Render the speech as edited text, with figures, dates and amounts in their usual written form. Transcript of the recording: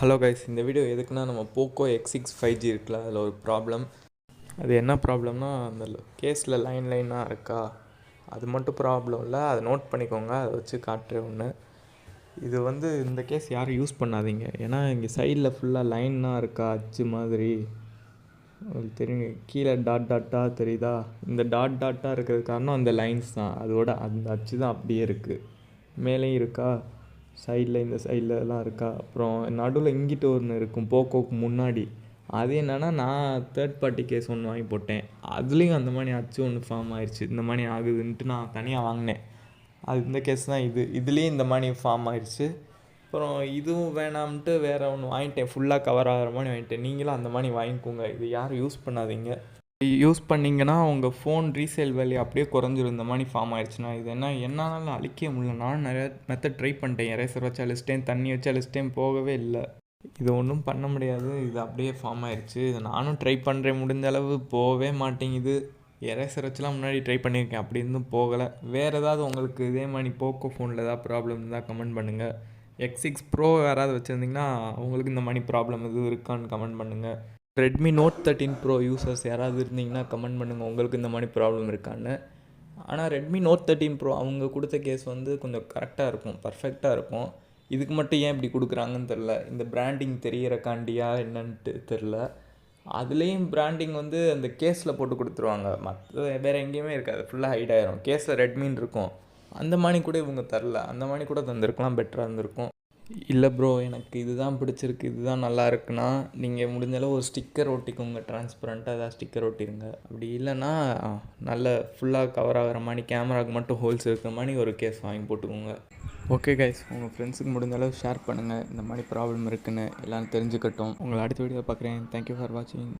Hello guys, இந்த video எதுக்குன்னா நம்ம போக்கோ X6 5G இருக்குல்ல, அதில் ஒரு ப்ராப்ளம். அது என்ன ப்ராப்ளம்னா, அந்த கேஸில் லைனாக இருக்கா, அது மட்டும் ப்ராப்ளம் இல்லை, அதை நோட் பண்ணிக்கோங்க. அதை வச்சு காட்டுறேன் ஒன்று. இது இந்த கேஸ் யாரும் யூஸ் பண்ணாதீங்க. ஏன்னா இங்கே சைடில் ஃபுல்லாக லைனாக இருக்கா, அச்சு மாதிரி உங்களுக்கு தெரியும். கீழே டாட்டாக தெரியுதா? இந்த டாட்டாக இருக்கிறது காரணம் அந்த லைன்ஸ் தான். அந்த அச்சு தான் அப்படியே இருக்குது. மேலேயும் இருக்கா, இந்த சைட்லலாம் இருக்கா. அப்புறம் நடுவில் இங்கிட்டு ஒன்று இருக்கும் போக்கோக்கு முன்னாடி. அது என்னென்னா, நான் தேர்ட் பார்ட்டி கேஸ் ஒன்று வாங்கி போட்டேன். அதுலேயும் அந்த மாதிரி அச்சு ஒன்று ஃபார்ம் ஆயிடுச்சு. இந்த மாதிரி ஆகுதுன்ட்டு நான் தனியாக வாங்கினேன். இந்த கேஸ் தான் இதுலேயும் இந்த மாதிரி ஃபார்ம் ஆயிடுச்சு. அப்புறம் இதுவும் வேணாம்ன்ட்டு வேறு ஒன்று வாங்கிட்டேன். ஃபுல்லாக கவர் ஆகிற மாதிரி வாங்கிட்டேன். நீங்களும் அந்த மாதிரி வாங்கிக்கோங்க. இது யாரும் யூஸ் பண்ணாதீங்க. யூஸ் பண்ணிங்கன்னா உங்கள் ஃபோன் ரீசேல் வேல்யூ அப்படியே குறைஞ்சிரும். இந்த மாதிரி ஃபார்ம் ஆயிடுச்சுன்னா இது என்னால் அழிக்க முடியல. நானும் நிறையா மெத்தட் ட்ரை பண்ணிட்டேன். எரேசர் வச்சு அழிச்சிட்டேன், தண்ணி வச்சு அழிச்சிட்டேன், போகவே இல்லை. இது ஒன்றும் பண்ண முடியாது. இது அப்படியே ஃபார்ம் ஆயிடுச்சு. இது நானும் ட்ரை பண்ணுறேன், முடிஞ்ச அளவு போகவே மாட்டேங்குது. எரேசர் வச்சுலாம் முன்னாடி ட்ரை பண்ணியிருக்கேன், அப்படி இருந்தும் போகலை. வேறு ஏதாவது உங்களுக்கு இதே மாதிரி போக்கோ ஃபோனில் ஏதாவது ப்ராப்ளம் இருந்தால் கமெண்ட் பண்ணுங்கள். X6 Pro யாராவது வச்சுருந்திங்கன்னா உங்களுக்கு இந்த மாதிரி ப்ராப்ளம் எதுவும் இருக்கான்னு கமெண்ட் பண்ணுங்கள். ரெட்மி நோட் 13 ப்ரோ யூசர்ஸ் யாராவது இருந்தீங்கன்னா கமெண்ட் பண்ணுங்கள், உங்களுக்கு இந்த மாதிரி ப்ராப்ளம் இருக்கான்னு. ஆனால் ரெட்மி நோட் 13 ப்ரோ அவங்க கொடுத்த கேஸ் கொஞ்சம் கரெக்டாக இருக்கும், பர்ஃபெக்டாக இருக்கும். இதுக்கு மட்டும் ஏன் இப்படி கொடுக்குறாங்கன்னு தெரில. இந்த பிராண்டிங் தெரியறக்காண்டியா என்னன்ட்டு தெரில. அதுலேயும் பிராண்டிங் அந்த கேஸில் போட்டு கொடுத்துருவாங்க. மற்ற வேறு எங்கேயுமே இருக்காது, ஃபுல்லாக ஹைட் ஆகிரும். கேஸில் ரெட்மின்னு இருக்கும். அந்த மாதிரி கூட இவங்க தரல. அந்த மாதிரி கூட தந்திருக்கலாம், பெட்டராக இருந்திருக்கும். இல்லை ப்ரோ, எனக்கு இதுதான் பிடிச்சிருக்கு, இதுதான் நல்லா இருக்குன்னா நீங்கள் முடிஞ்சளவு ஒரு ஸ்டிக்கர் ஒட்டிக்கோங்க. டிரான்ஸ்பரண்ட்டாக ஏதாவது ஸ்டிக்கர் ஒட்டிடுங்க. அப்படி இல்லைன்னா நல்ல ஃபுல்லாக கவர் ஆகிற மாதிரி, கேமராவுக்கு மட்டும் ஹோல்ஸ் இருக்கிற மாதிரி ஒரு கேஸ் வாங்கி போட்டுக்கோங்க. ஓகே கைஸ், உங்கள் ஃப்ரெண்ட்ஸுக்கு முடிஞ்சளவு ஷேர் பண்ணுங்கள். இந்த மாதிரி ப்ராப்ளம் இருக்குதுன்னு எல்லோரும் தெரிஞ்சுக்கட்டும். உங்களை அடுத்த வீடியோ பார்க்குறேன். தேங்க்யூ ஃபார் வாட்சிங்.